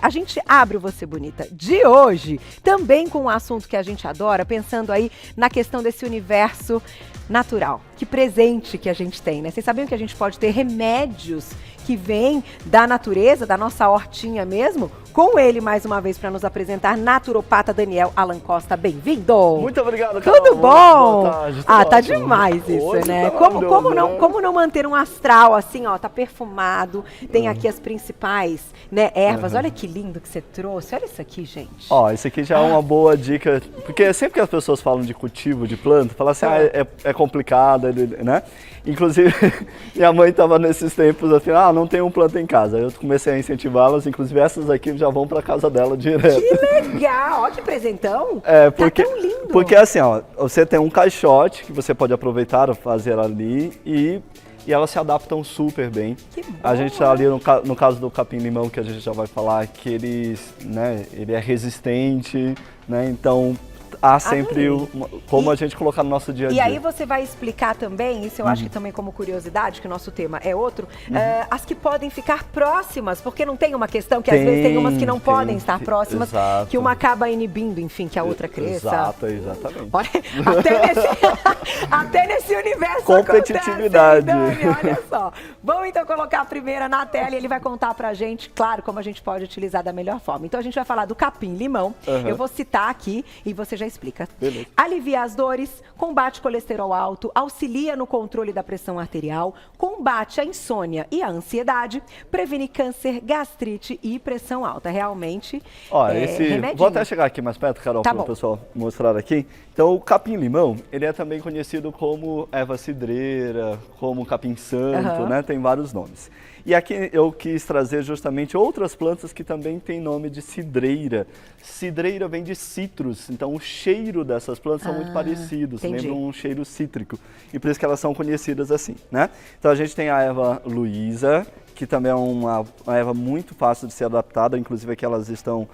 a gente abre o Você Bonita de hoje, também com um assunto que a gente adora, pensando aí na questão desse universo natural. Que presente que a gente tem, né? Vocês sabiam que a gente pode ter remédios que vêm da natureza, da nossa hortinha mesmo? Com ele, mais uma vez, para nos apresentar, naturopata Daniel Alan Costa. Bem-vindo! Muito obrigado, Carol. Tudo bom? Boa tarde, Tá ótimo. demais isso, Hoje né? tá Como não manter um astral assim, ó, tá perfumado, tem aqui as principais, né, ervas. Olha que lindo que você trouxe, olha isso aqui, gente. Ó, isso aqui já é uma boa dica, porque sempre que as pessoas falam de cultivo de planta, falam assim, é complicado, né? Inclusive, minha mãe estava nesses tempos assim, não tem um planta em casa. Aí eu comecei a incentivá-las, inclusive essas aqui já vão para casa dela direto. Que legal! Ó, que presentão! Porque, tá tão lindo! Porque assim, ó, você tem um caixote que você pode aproveitar, fazer ali e elas se adaptam super bem. Que bom. A gente tá ali no caso do capim-limão, que a gente já vai falar, que ele é resistente, né? Então há sempre como a gente colocar no nosso dia a dia. E aí você vai explicar também, isso eu acho que também como curiosidade, que o nosso tema é outro, as que podem ficar próximas, porque não tem uma questão que às vezes tem umas que não podem estar próximas, exato. Que uma acaba inibindo, enfim, que a outra cresça. Exato, exatamente. Olha, até nesse universo competitividade. acontece, hein, Dani? Olha só. Vamos então colocar a primeira na tela e ele vai contar pra gente, claro, como a gente pode utilizar da melhor forma. Então a gente vai falar do capim-limão, eu vou citar aqui e você já explica. Beleza. Alivia as dores, combate colesterol alto, auxilia no controle da pressão arterial, combate a insônia e a ansiedade, previne câncer, gastrite e pressão alta. Realmente, remedinho. Vou até chegar aqui mais perto, Carol, para o pessoal mostrar aqui. Então, o capim-limão, ele é também conhecido como erva cidreira, como capim-santo, né? Tem vários nomes. E aqui eu quis trazer justamente outras plantas que também têm nome de cidreira. Cidreira vem de citrus, então o cheiro dessas plantas são muito parecidos, lembram um cheiro cítrico. E por isso que elas são conhecidas assim, né? Então a gente tem a erva Luísa, que também é uma erva muito fácil de ser adaptada, inclusive aqui elas estão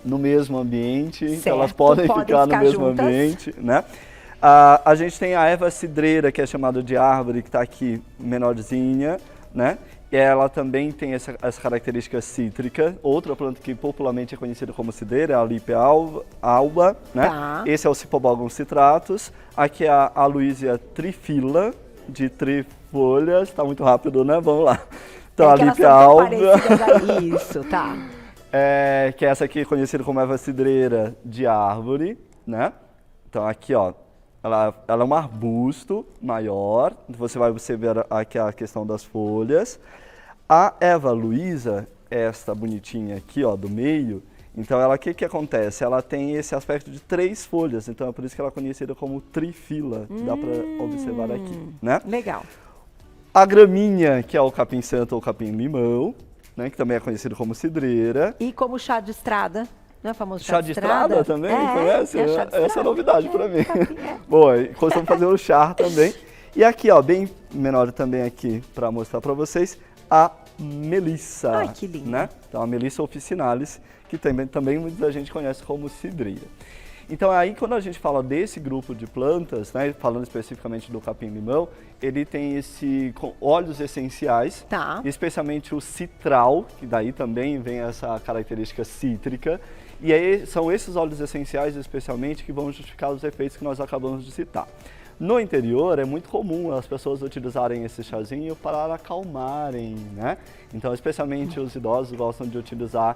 no mesmo ambiente, então elas podem ficar no mesmo ambiente, né? A gente tem a erva cidreira, que é chamada de árvore, que está aqui menorzinha, né? E ela também tem essa característica cítrica. Outra planta que popularmente é conhecida como cidreira é a Lípia alba, né? Esse é o Cipobogum citratus. Aqui é a Aloysia trifila, de trifolhas. Tá muito rápido, né? Vamos lá. Então, a Lípia alba. Isso, tá. Que é essa aqui conhecida como erva cidreira de árvore, né? Então, aqui, ó. Ela é um arbusto maior, você vai observar aqui a questão das folhas. A erva Luísa, esta bonitinha aqui, ó, do meio, então ela, o que acontece? Ela tem esse aspecto de 3 folhas, então é por isso que ela é conhecida como trifila, dá para observar aqui, né? Legal. A graminha, que é o capim-santo ou capim-limão, né, que também é conhecido como cidreira. E como chá de estrada. Não é o famoso chá de estrada também? Conhece? Essa é novidade para mim. Bom, costumamos fazer o chá também. E aqui, ó, bem menor também aqui, para mostrar para vocês, a melissa. Ai, que lindo. Né? Então, a melissa officinalis, que também muita gente conhece como cidreira. Então, aí quando a gente fala desse grupo de plantas, né, falando especificamente do capim-limão, ele tem óleos essenciais, especialmente o citral, que daí também vem essa característica cítrica. E aí são esses óleos essenciais, especialmente, que vão justificar os efeitos que nós acabamos de citar. No interior, é muito comum as pessoas utilizarem esse chazinho para acalmarem, né? Então, especialmente os idosos gostam de utilizar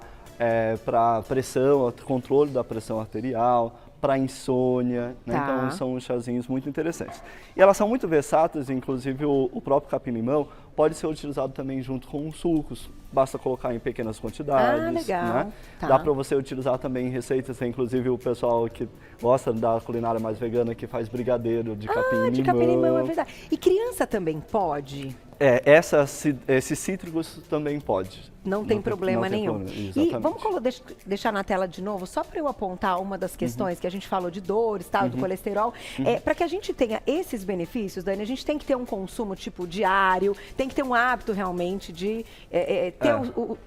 para pressão, controle da pressão arterial, para insônia, né? Então são chazinhos muito interessantes. E elas são muito versáteis, inclusive o próprio capim-limão pode ser utilizado também junto com sucos, basta colocar em pequenas quantidades. Legal. Né? Dá para você utilizar também em receitas, inclusive o pessoal que gosta da culinária mais vegana que faz brigadeiro de capim-limão. De capim-limão, é verdade. E criança também pode? Esses cítricos também pode. Não tem problema nenhum. E vamos deixar na tela de novo, só para eu apontar uma das questões que a gente falou de dores, tal, do colesterol. Para que a gente tenha esses benefícios, Dani, a gente tem que ter um consumo tipo diário, tem que ter um hábito realmente de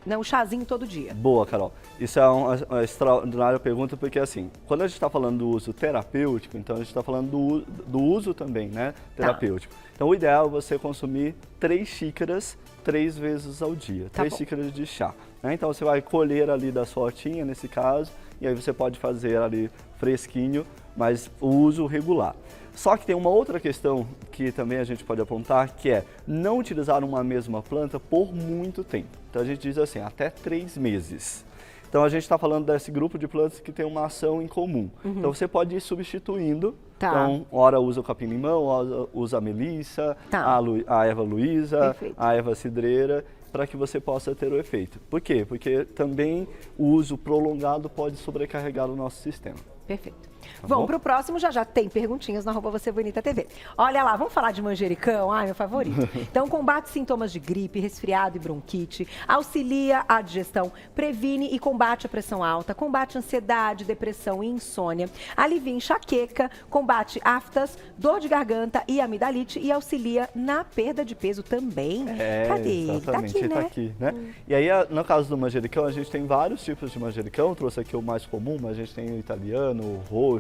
ter o chazinho todo dia. Boa, Carol. Isso é uma extraordinária pergunta, porque assim, quando a gente está falando do uso terapêutico, então a gente está falando do uso também, né, terapêutico. Então o ideal é você consumir 3 xícaras 3 vezes ao dia, Tá 3 bom. xícaras de chá. Né? Então você vai colher ali da sua hortinha, nesse caso, e aí você pode fazer ali fresquinho, mas o uso regular. Só que tem uma outra questão que também a gente pode apontar, que é não utilizar uma mesma planta por muito tempo. Então a gente diz assim, até 3 meses. Então a gente está falando desse grupo de plantas que tem uma ação em comum. Então você pode ir substituindo. Tá. Então, ora usa o capim-limão, ora usa a melissa, Tá. a erva luísa, Perfeito. a erva cidreira, para que você possa ter o efeito. Por quê? Porque também o uso prolongado pode sobrecarregar o nosso sistema. Perfeito. Tá Vamos bom? pro próximo, já tem perguntinhas na @VocêBonitaTV. Olha lá, vamos falar de manjericão? Ai, meu favorito. Então, combate sintomas de gripe, resfriado e bronquite, auxilia a digestão, previne e combate a pressão alta, combate ansiedade, depressão e insônia, alivia enxaqueca, combate aftas, dor de garganta e amidalite e auxilia na perda de peso também. Cadê ele? Exatamente, ele tá aqui, né? E aí, no caso do manjericão, a gente tem vários tipos de manjericão. Eu trouxe aqui o mais comum, mas a gente tem o italiano, o roxo,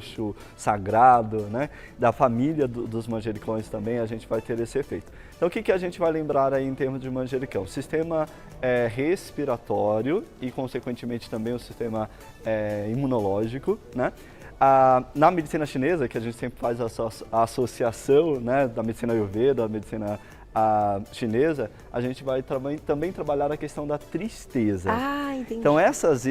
sagrado, né? Da família dos manjericões também a gente vai ter esse efeito. Então o que a gente vai lembrar aí em termos de manjericão? Sistema respiratório e consequentemente também o sistema imunológico, né? Na medicina chinesa, que a gente sempre faz a associação, né, da medicina Ayurveda, da medicina chinesa, a gente vai também trabalhar a questão da tristeza. Ah, entendi. Então essas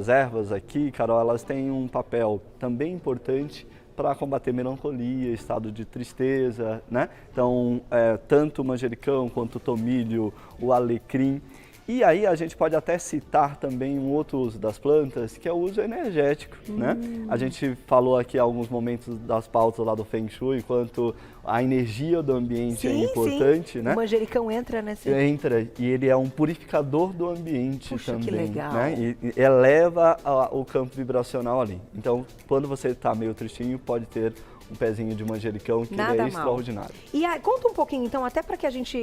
ervas aqui, Carol, elas têm um papel também importante para combater melancolia, estado de tristeza, né? Então, tanto o manjericão quanto o tomilho, o alecrim. E aí a gente pode até citar também um outro uso das plantas, que é o uso energético, né? A gente falou aqui em alguns momentos das pautas lá do Feng Shui, quanto a energia do ambiente é importante, né? O manjericão entra nesse... Entra, e ele é um purificador do ambiente. Puxa, também, que legal. né? E eleva o campo vibracional ali. Então, quando você está meio tristinho, pode ter um pezinho de manjericão, que ele é extraordinário. E conta um pouquinho, então, até para que a gente...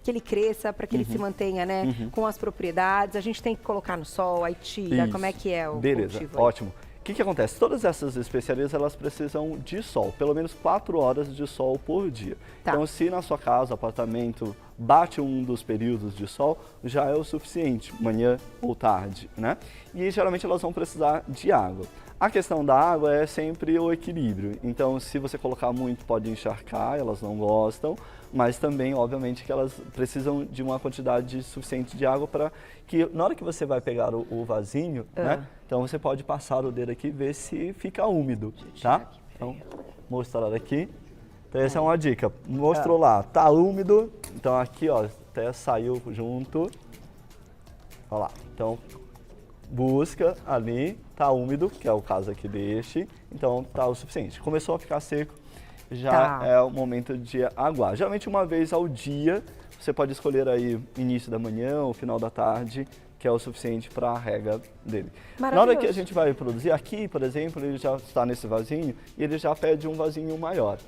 que ele cresça, para que ele se mantenha, né, com as propriedades. A gente tem que colocar no sol, aí tira, como é que é o Beleza, cultivo? ótimo. O que acontece? Todas essas especiarias, elas precisam de sol, pelo menos 4 horas de sol por dia. Tá. Então, se na sua casa, apartamento, bate um dos períodos de sol, já é o suficiente, manhã ou tarde, né? E geralmente elas vão precisar de água. A questão da água é sempre o equilíbrio. Então, se você colocar muito, pode encharcar, elas não gostam, mas também, obviamente, que elas precisam de uma quantidade suficiente de água para que, na hora que você vai pegar o vasinho, né? Então, você pode passar o dedo aqui e ver se fica úmido, tá? Então, mostrar aqui. Então, essa é uma dica. Mostrou lá, tá úmido, então aqui, ó, até saiu junto. Olha lá, então... busca ali, tá úmido, que é o caso aqui deste, então tá o suficiente. Começou a ficar seco, já é o momento de aguar. Geralmente uma vez ao dia, você pode escolher aí início da manhã ou final da tarde, que é o suficiente para a rega dele. Na hora que a gente vai produzir, aqui, por exemplo, ele já está nesse vasinho e ele já pede um vasinho maior.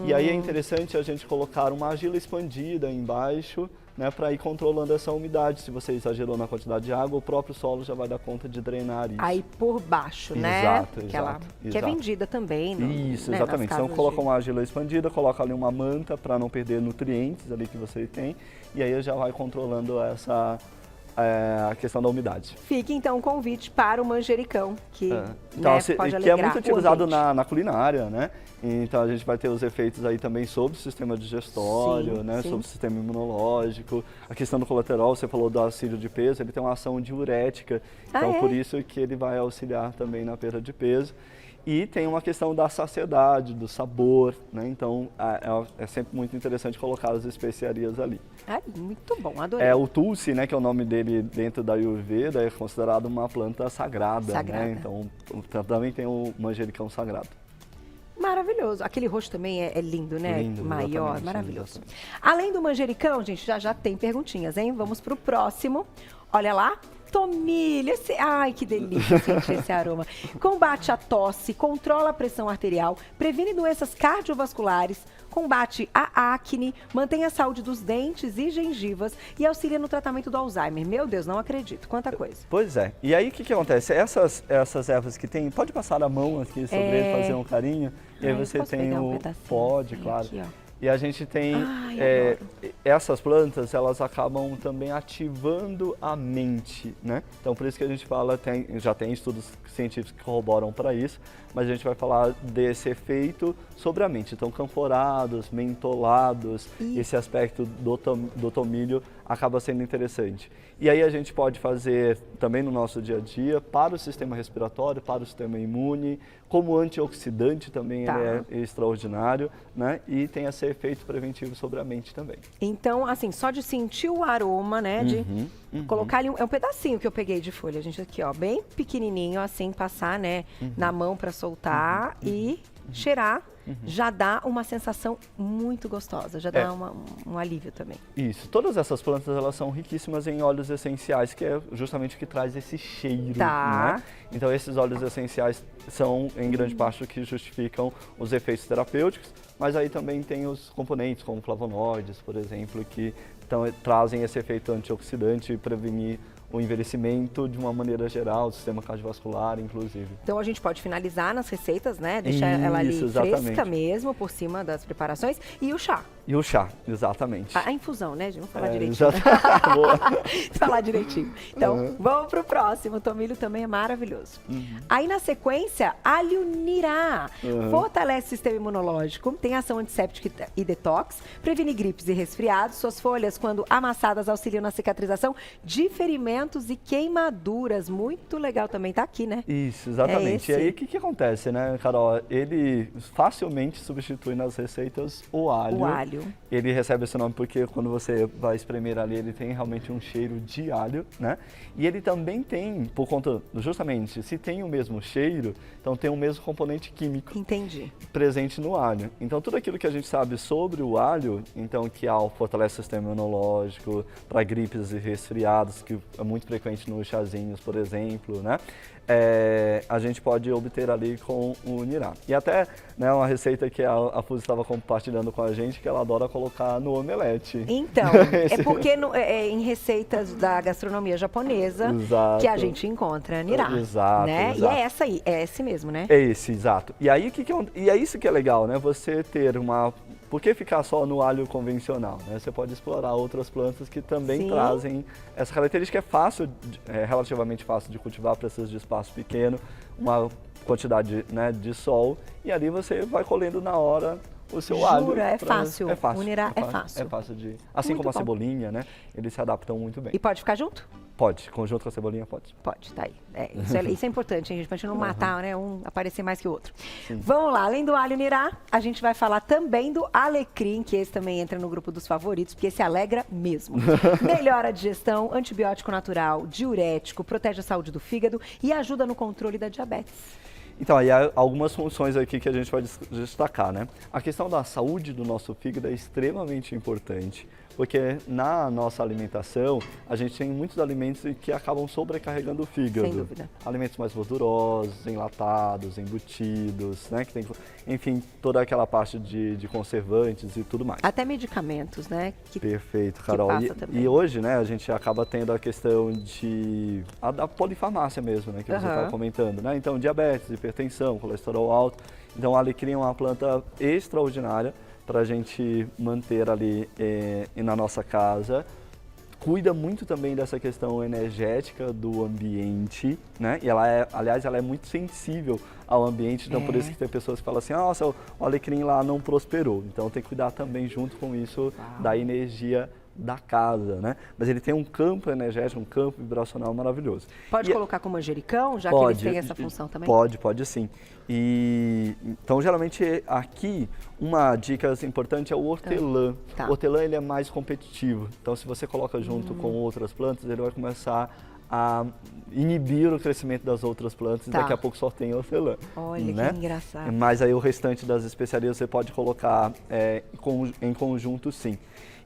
E aí é interessante a gente colocar uma argila expandida embaixo, né, para ir controlando essa umidade. Se você exagerou na quantidade de água, o próprio solo já vai dar conta de drenar isso. Aí por baixo, né? Exato, Que é vendida também. Isso, né, exatamente. Então coloca uma argila expandida, coloca ali uma manta para não perder nutrientes ali que você tem, e aí já vai controlando a questão da umidade. Fica então um convite para o manjericão, que, então, pode que é alegrar muito utilizado na culinária, né? Então a gente vai ter os efeitos aí também sobre o sistema digestório, né? Sobre o sistema imunológico, a questão do colesterol, você falou do auxílio de peso, ele tem uma ação diurética, então por isso que ele vai auxiliar também na perda de peso. E tem uma questão da saciedade, do sabor, né? Então é sempre muito interessante colocar as especiarias ali. Muito bom, adorei. O Tulsi, né, que é o nome dele dentro da Ayurveda, é considerado uma planta sagrada. Né? Então também tem o manjericão sagrado. Maravilhoso. Aquele roxo também é lindo, né? Lindo, maior, maravilhoso. Além do manjericão, gente, já tem perguntinhas, hein? Vamos pro próximo. Olha lá. Tomilho, ai que delícia sentir esse aroma. Combate a tosse, controla a pressão arterial, previne doenças cardiovasculares, combate a acne, mantém a saúde dos dentes e gengivas e auxilia no tratamento do Alzheimer. Meu Deus, não acredito. Quanta coisa. Pois é. E aí o que acontece? Essas ervas que tem, pode passar a mão aqui sobre ele, fazer um carinho, e aí você tem pode, claro. Aqui, E a gente tem essas plantas, elas acabam também ativando a mente, né? Então por isso que a gente fala, já tem estudos científicos que corroboram para isso, mas a gente vai falar desse efeito sobre a mente. Então canforados, mentolados, esse aspecto do tomilho acaba sendo interessante. E aí a gente pode fazer também no nosso dia a dia para o sistema respiratório, para o sistema imune, como antioxidante também ele é extraordinário, né? E tem esse efeito preventivo sobre a mente também. Então, assim, só de sentir o aroma, né, de colocar ali, é um pedacinho que eu peguei de folha, gente, aqui, ó, bem pequenininho, assim, passar, né, na mão para soltar e cheirar. Já dá uma sensação muito gostosa, já dá um alívio também. Isso, todas essas plantas elas são riquíssimas em óleos essenciais, que é justamente o que traz esse cheiro, né? Então esses óleos essenciais são em grande parte o que justificam os efeitos terapêuticos, mas aí também tem os componentes como flavonoides, por exemplo, que trazem esse efeito antioxidante e prevenir o envelhecimento de uma maneira geral, o sistema cardiovascular, inclusive. Então a gente pode finalizar nas receitas, né? Deixar ela ali fresca mesmo, por cima das preparações. E o chá. E o chá, exatamente. A infusão, né? Vamos falar direitinho. Falar direitinho. Então, vamos pro próximo. O tomilho também é maravilhoso. Aí, na sequência, alho nirá. Fortalece o sistema imunológico, tem ação antisséptica e detox, previne gripes e resfriados. Suas folhas, quando amassadas, auxiliam na cicatrização de ferimentos e queimaduras. Muito legal também. Tá aqui, né? Isso, exatamente. E aí, o que acontece, né, Carol? Ele facilmente substitui nas receitas o alho. O alho. Ele recebe esse nome porque quando você vai espremer ali, ele tem realmente um cheiro de alho, né? E ele também tem, por conta, justamente, se tem o mesmo cheiro, então tem o mesmo componente químico. Entendi. Presente no alho. Então tudo aquilo que a gente sabe sobre o alho, então que fortalece o sistema imunológico, para gripes e resfriados, que é muito frequente nos chazinhos, por exemplo, né? A gente pode obter ali com o nirá. E até, né, uma receita que a Fuzi estava compartilhando com a gente, que ela adora colocar no omelete. Então, é porque em receitas da gastronomia japonesa que a gente encontra nirá. Exato, né? exato. E é essa aí, é esse mesmo, né? É esse, exato. E aí, e é isso que é legal, né? Você ter Por que ficar só no alho convencional, né? Você pode explorar outras plantas que também trazem essa característica. É relativamente fácil de cultivar, precisa de espaço pequeno, uma quantidade, né, de sol, e ali você vai colhendo na hora o seu alho. É fácil. É fácil. O nirá é fácil. É fácil de... Assim muito como a bom. cebolinha, né? Eles se adaptam muito bem. E pode ficar junto? Pode, conjunto com a cebolinha pode. Pode, tá aí. Isso é importante, hein, gente, pra gente não matar, né, um aparecer mais que o outro. Vamos lá, além do alho nirá, a gente vai falar também do alecrim, que esse também entra no grupo dos favoritos, porque esse alegra mesmo. Melhora a digestão, antibiótico natural, diurético, protege a saúde do fígado e ajuda no controle da diabetes. Então, aí há algumas funções aqui que a gente vai destacar, né? A questão da saúde do nosso fígado é extremamente importante, porque na nossa alimentação, a gente tem muitos alimentos que acabam sobrecarregando o fígado. Sem dúvida. Alimentos mais gordurosos, enlatados, embutidos, né? Que tem, enfim, toda aquela parte de conservantes e tudo mais. Até medicamentos, né? Perfeito, Carol. E hoje, né, a gente acaba tendo a questão da polifarmácia mesmo, né? Que você estava comentando, né? Então, diabetes, hipertensão, colesterol alto. Então, o alecrim é uma planta extraordinária para a gente manter ali na nossa casa. Cuida muito também dessa questão energética do ambiente, né? E aliás, ela é muito sensível ao ambiente, então por isso que tem pessoas que falam assim, nossa, o alecrim lá não prosperou. Então tem que cuidar também junto com isso da energia da casa, né? Mas ele tem um campo energético, um campo vibracional maravilhoso. Pode colocar com manjericão, já que eles têm essa função também? Pode sim. Então, geralmente, aqui, uma dica importante é o hortelã. O hortelã, ele é mais competitivo. Então, se você coloca junto com outras plantas, ele vai começar a inibir o crescimento das outras plantas e daqui a pouco só tem hortelã. Olha, né? Que engraçado. Mas aí o restante das especiarias você pode colocar em conjunto, sim.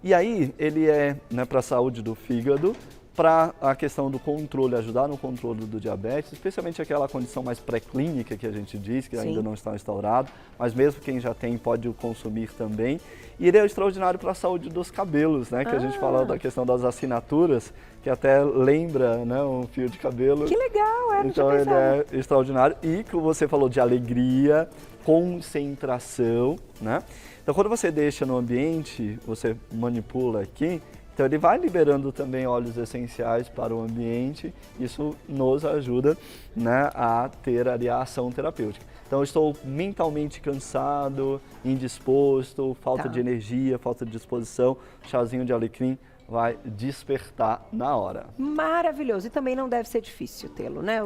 E aí, ele é, né, para a saúde do fígado, para a questão do controle, ajudar no controle do diabetes, especialmente aquela condição mais pré-clínica que a gente diz, que Sim. ainda não está instaurado, mas mesmo quem já tem pode o consumir também. E ele é extraordinário para a saúde dos cabelos, né? Que a gente falou da questão das assinaturas, que até lembra, né, um fio de cabelo. Que legal, Então ele é extraordinário. E que você falou de alegria, concentração, né? Então quando você deixa no ambiente, você manipula aqui, então ele vai liberando também óleos essenciais para o ambiente, isso nos ajuda, né, a ter ali a ação terapêutica. Então eu estou mentalmente cansado, indisposto, falta de energia, falta de disposição, chazinho de alecrim vai despertar na hora. Maravilhoso. E também não deve ser difícil tê-lo, né?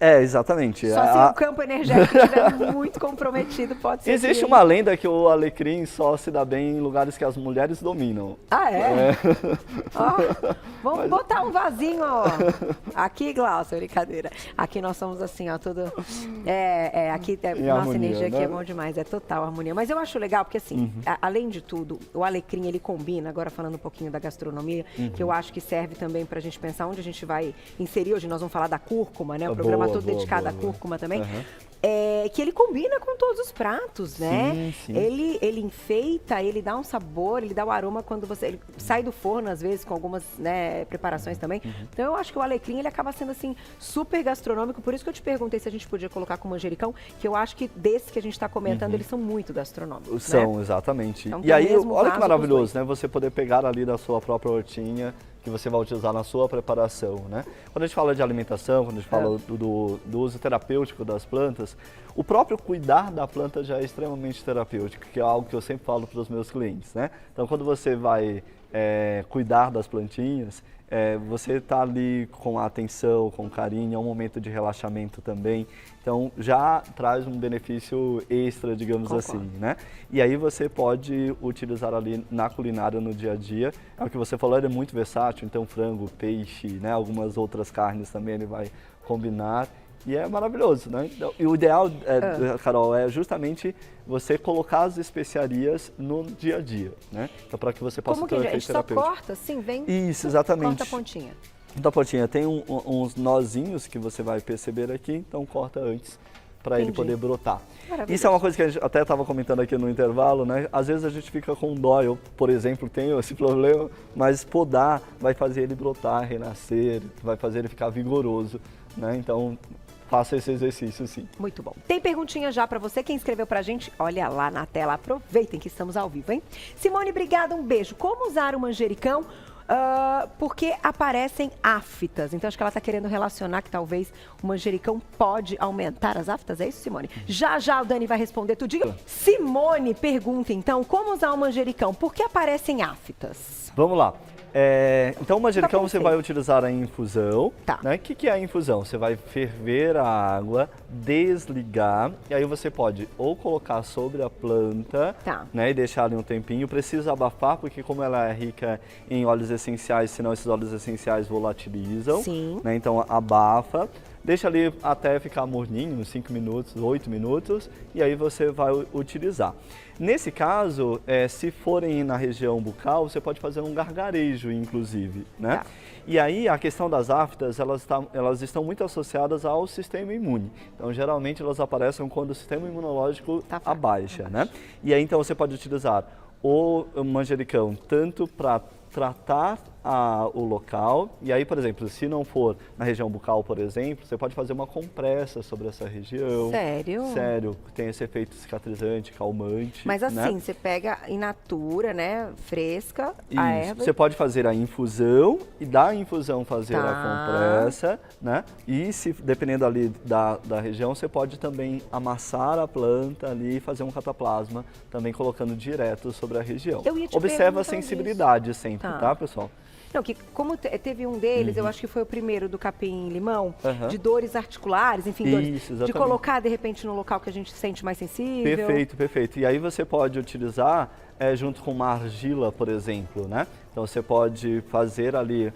Exatamente. Só se o campo energético estiver muito comprometido, pode ser. Existe uma lenda que o alecrim só se dá bem em lugares que as mulheres dominam. Ah, é? Ó, vamos botar um vasinho, ó. Aqui, Glaucia, brincadeira. Aqui nós somos assim, ó, tudo... aqui, nossa harmonia, energia aqui né? é bom demais, é total harmonia. Mas eu acho legal, porque assim, além de tudo, o alecrim, ele combina, agora falando um pouquinho da gastronomia, que eu acho que serve também para a gente pensar onde a gente vai inserir. Hoje nós vamos falar da cúrcuma, né? O programa todo dedicado à cúrcuma também. Que ele combina com todos os pratos, né? Sim, sim. Ele enfeita, ele dá um sabor, ele dá o aroma quando você... Ele sai do forno, às vezes, com algumas, né, preparações também. Então, eu acho que o alecrim, ele acaba sendo, assim, super gastronômico. Por isso que eu te perguntei se a gente podia colocar com manjericão, que eu acho que desses que a gente está comentando, eles são muito gastronômicos, São, né? exatamente. Então, e aí, olha que maravilhoso, né? Você poder pegar ali da sua própria hortinha, que você vai utilizar na sua preparação, né? Quando a gente fala de alimentação, quando a gente fala do uso terapêutico das plantas, o próprio cuidar da planta já é extremamente terapêutico, que é algo que eu sempre falo para os meus clientes, né? Então, quando você vai cuidar das plantinhas, você está ali com atenção, com carinho, é um momento de relaxamento também. Então, já traz um benefício extra, digamos assim, né? E aí você pode utilizar ali na culinária no dia a dia. É o que você falou, ele é muito versátil, então frango, peixe, né? Algumas outras carnes também ele vai combinar. E é maravilhoso, né? E o ideal, Carol, é justamente você colocar as especiarias no dia a dia, né? Então, para que você possa ter um efeito terapêutico. Só corta, assim, vem... Isso, exatamente. Corta a pontinha. Da pontinha tem uns nozinhos que você vai perceber aqui, então corta antes para ele poder brotar. Isso é uma coisa que a gente até estava comentando aqui no intervalo, né? Às vezes a gente fica com dó, eu, por exemplo, tenho esse problema, mas podar vai fazer ele brotar, renascer, vai fazer ele ficar vigoroso, né? Então, faça esse exercício, sim. Muito bom. Tem perguntinha já para você, quem escreveu pra gente, olha lá na tela, aproveitem que estamos ao vivo, hein? Simone, obrigada, um beijo. Como usar o manjericão? Porque aparecem aftas. Então, acho que ela está querendo relacionar que talvez o manjericão pode aumentar as aftas. É isso, Simone? Já o Dani vai responder tudinho. Simone pergunta, então, como usar o manjericão? Por que aparecem aftas? Vamos lá. Então, o manjericão você vai utilizar a infusão. Né? O que é a infusão? Você vai ferver a água, desligar, e aí você pode ou colocar sobre a planta, né, e deixar ali um tempinho. Precisa abafar, porque como ela é rica em óleos essenciais, senão esses óleos essenciais volatilizam. Sim. Né? Então, abafa. Deixa ali até ficar morninho, uns 5 minutos, 8 minutos, e aí você vai utilizar. Nesse caso, se forem na região bucal, você pode fazer um gargarejo, inclusive, né? E aí, a questão das aftas, elas estão muito associadas ao sistema imune. Então, geralmente, elas aparecem quando o sistema imunológico abaixa, né? E aí, então, você pode utilizar o manjericão tanto para tratar o local, e aí, por exemplo, se não for na região bucal, por exemplo, você pode fazer uma compressa sobre essa região. Sério? Sério, tem esse efeito cicatrizante, calmante. Mas assim, né? Você pega in natura, né, fresca, Isso. a erva. Você pode fazer a infusão e da infusão fazer a compressa, né? E se dependendo ali da região, você pode também amassar a planta ali e fazer um cataplasma, também colocando direto sobre a região. Observa a sensibilidade sempre, tá, pessoal? Não, que como teve um deles, eu acho que foi o primeiro do capim-limão, de dores articulares, enfim, de colocar de repente no local que a gente sente mais sensível. Perfeito, perfeito. E aí você pode utilizar junto com uma argila, por exemplo, né? Então você pode fazer ali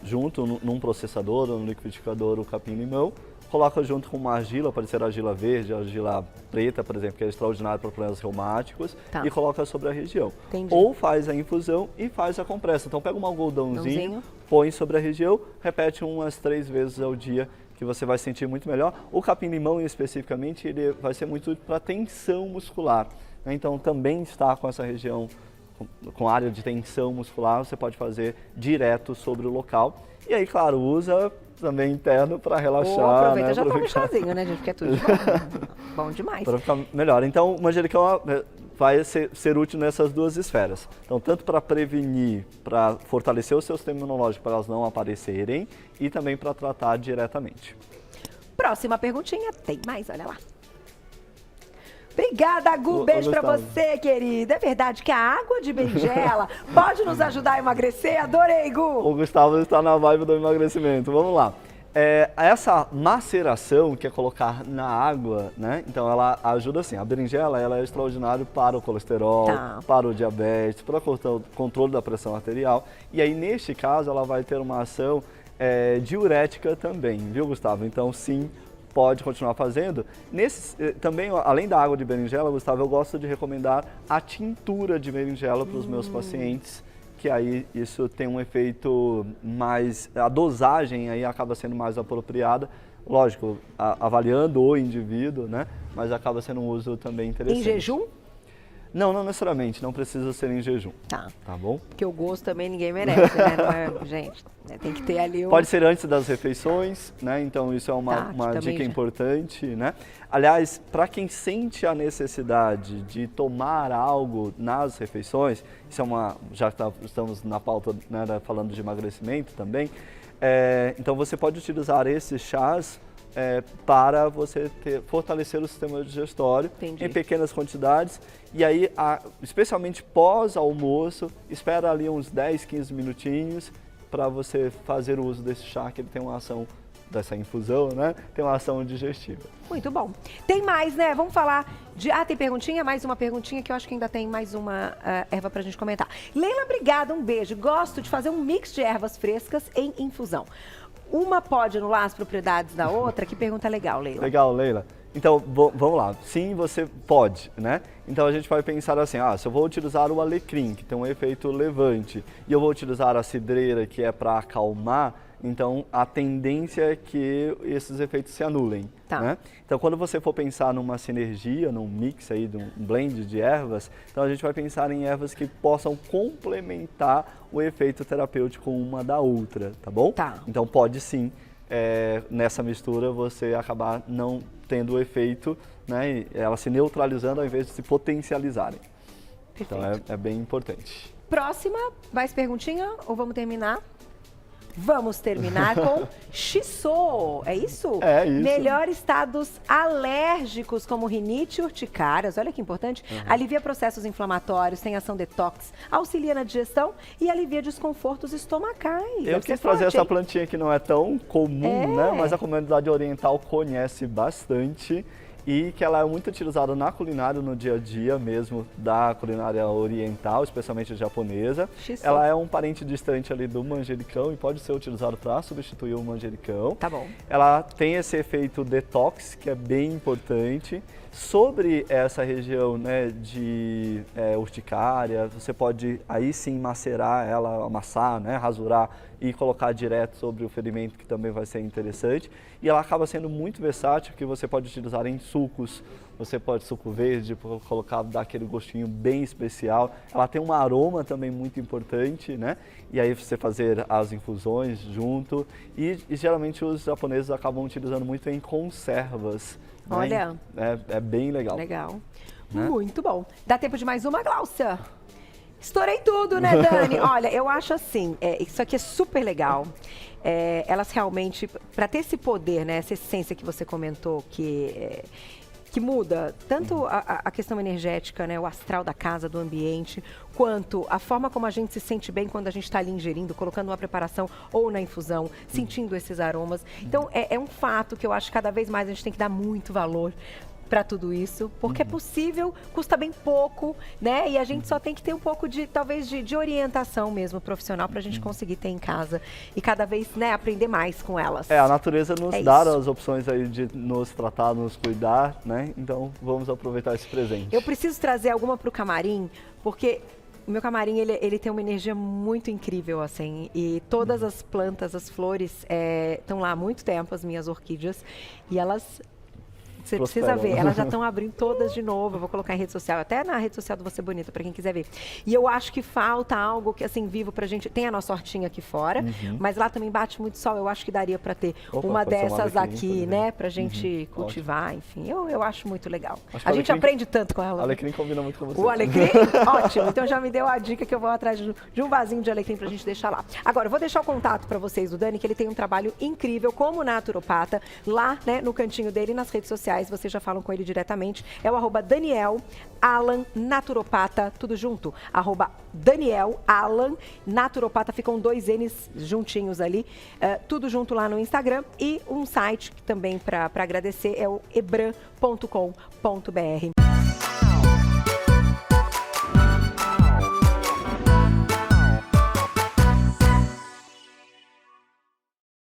junto num processador ou no liquidificador o capim-limão, coloca junto com uma argila, pode ser argila verde, argila preta, por exemplo, que é extraordinário para problemas reumáticos, e coloca sobre a região. Entendi. Ou faz a infusão e faz a compressa. Então pega um algodãozinho, põe sobre a região, repete umas 3 vezes ao dia, que você vai sentir muito melhor. O capim-limão, especificamente, ele vai ser muito útil para tensão muscular, né? Então, também está com essa região, com área de tensão muscular, você pode fazer direto sobre o local. E aí, claro, usa também interno para relaxar. Aproveita, né? já toma um chazinho, né, gente? Porque é tudo de bom. Bom demais. Para ficar melhor. Então, o manjericão vai ser útil nessas 2 esferas. Então, tanto para prevenir, para fortalecer o seu sistema imunológico, para elas não aparecerem, e também para tratar diretamente. Próxima perguntinha, tem mais, olha lá. Obrigada, Gu. Beijo pra você, querida. É verdade que a água de berinjela pode nos ajudar a emagrecer? Adorei, Gu. O Gustavo está na vibe do emagrecimento. Vamos lá. Essa maceração, que é colocar na água, né? Então ela ajuda assim. A berinjela ela é extraordinária para o colesterol, para o diabetes, para o controle da pressão arterial. E aí, neste caso, ela vai ter uma ação diurética também, viu, Gustavo? Então, sim, pode continuar fazendo. Também, além da água de berinjela, Gustavo, eu gosto de recomendar a tintura de berinjela para os meus pacientes, que aí isso tem um efeito mais, a dosagem aí acaba sendo mais apropriada, lógico, avaliando o indivíduo, né? Mas acaba sendo um uso também interessante. Em jejum? Não, não necessariamente, não precisa ser em jejum. Tá bom? Porque o gosto também ninguém merece, né? Não é, gente, né? Tem que ter ali Pode ser antes das refeições, né? Então isso é uma dica importante, né? Aliás, para quem sente a necessidade de tomar algo nas refeições, isso é já estamos na pauta, né, falando de emagrecimento também, então você pode utilizar esses chás para você fortalecer o sistema digestório em pequenas quantidades. E aí, especialmente pós-almoço, espera ali uns 10, 15 minutinhos para você fazer o uso desse chá, que ele tem uma ação, dessa infusão, né? Tem uma ação digestiva. Muito bom. Tem mais, né? Vamos falar de... tem perguntinha? Mais uma perguntinha que eu acho que ainda tem mais uma erva pra gente comentar. Leila, obrigada, um beijo. Gosto de fazer um mix de ervas frescas em infusão. Uma pode anular as propriedades da outra? Que pergunta legal, Leila. Legal, Leila. Então, vamos lá. Sim, você pode, né? Então, a gente vai pensar assim, se eu vou utilizar o alecrim, que tem um efeito levante, e eu vou utilizar a cidreira, que é para acalmar, então a tendência é que esses efeitos se anulem. Né? Então, quando você for pensar numa sinergia, num mix aí, de um blend de ervas, então a gente vai pensar em ervas que possam complementar o efeito terapêutico uma da outra, tá bom? Então, pode sim, nessa mistura, você acabar não tendo o efeito, né, e elas se neutralizando ao invés de se potencializarem. Perfeito. Então, é bem importante. Próxima, mais perguntinha ou vamos terminar? Vamos terminar com Shiso, é isso? É isso. Melhora estados alérgicos como rinite e urticárias, olha que importante. Alivia processos inflamatórios, tem ação detox, auxilia na digestão e alivia desconfortos estomacais. Eu quis trazer essa plantinha que não é tão comum, né? Mas a comunidade oriental conhece bastante. E que ela é muito utilizada na culinária, no dia a dia mesmo, da culinária oriental, especialmente japonesa. Ela é um parente distante ali do manjericão e pode ser utilizado para substituir o manjericão. Tá bom. Ela tem esse efeito detox, que é bem importante. Sobre essa região, né, de urticária, você pode aí sim macerar ela, amassar, né, rasurar e colocar direto sobre o ferimento, que também vai ser interessante. E ela acaba sendo muito versátil, que você pode utilizar em sucos, você pode suco verde, colocar, dar aquele gostinho bem especial. Ela tem um aroma também muito importante, né? E aí você fazer as infusões junto. E geralmente os japoneses acabam utilizando muito em conservas. Olha, é bem legal. Legal. Né? Muito bom. Dá tempo de mais uma, Glaucia? Estourei tudo, né, Dani? Olha, eu acho assim, isso aqui é super legal. Elas realmente, para ter esse poder, né, essa essência que você comentou, que muda tanto a questão energética, né, o astral da casa, do ambiente, quanto a forma como a gente se sente bem quando a gente está ali ingerindo, colocando uma preparação ou na infusão, sentindo esses aromas. Então, é um fato que eu acho que cada vez mais a gente tem que dar muito valor para tudo isso, porque é possível, custa bem pouco, né? E a gente só tem que ter um pouco de, talvez, de orientação mesmo profissional para a gente conseguir ter em casa e cada vez, né, aprender mais com elas. A natureza nos dá as opções aí de nos tratar, nos cuidar, né? Então, vamos aproveitar esse presente. Eu preciso trazer alguma para o camarim, porque o meu camarim, ele tem uma energia muito incrível, assim, e todas as plantas, as flores estão lá há muito tempo, as minhas orquídeas, e elas... Você precisa ver, elas já estão abrindo todas de novo. Eu vou colocar em rede social, até na rede social do Você Bonita, para quem quiser ver. E eu acho que falta algo que, assim, vivo pra gente. Tem a nossa hortinha aqui fora, mas lá também bate muito sol. Eu acho que daria para ter uma dessas aqui, né? Pra gente cultivar, ótimo. Enfim. Eu acho muito legal. Acho a gente aprende tanto com ela. O alecrim combina muito com você. O alecrim? Ótimo. Então já me deu a dica que eu vou atrás de um vasinho de alecrim pra gente deixar lá. Agora, eu vou deixar o contato para vocês do Dani, que ele tem um trabalho incrível como naturopata, lá, né, no cantinho dele, nas redes sociais. Vocês já falam com ele diretamente. É o @Daniel Alan Naturopata, tudo junto. @Daniel Alan Naturopata, ficam 2 N's juntinhos ali. Tudo junto lá no Instagram. E um site que também para agradecer é o ebram.com.br.